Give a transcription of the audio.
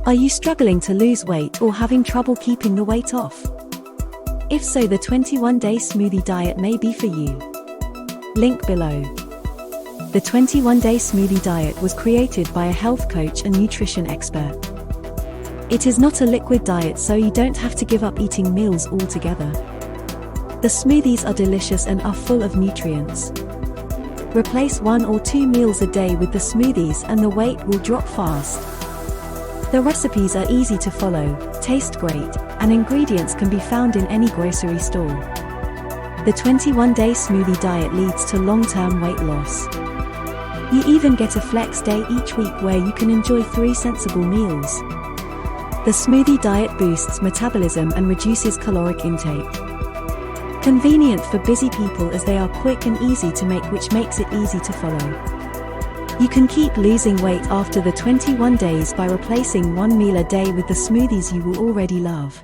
Are you struggling to lose weight or having trouble keeping the weight off? If so, the 21-day smoothie diet may be for you. Link below. The 21-day smoothie diet was created by a health coach and nutrition expert. It is not a liquid diet, so you don't have to give up eating meals altogether. The smoothies are delicious and are full of nutrients. Replace 1 or 2 meals a day with the smoothies and the weight will drop fast. The recipes are easy to follow, taste great, and ingredients can be found in any grocery store. The 21-day smoothie diet leads to long-term weight loss. You even get a flex day each week where you can enjoy 3 sensible meals. The smoothie diet boosts metabolism and reduces caloric intake. Convenient for busy people as they are quick and easy to make, which makes it easy to follow. You can keep losing weight after the 21 days by replacing 1 meal a day with the smoothies you will already love.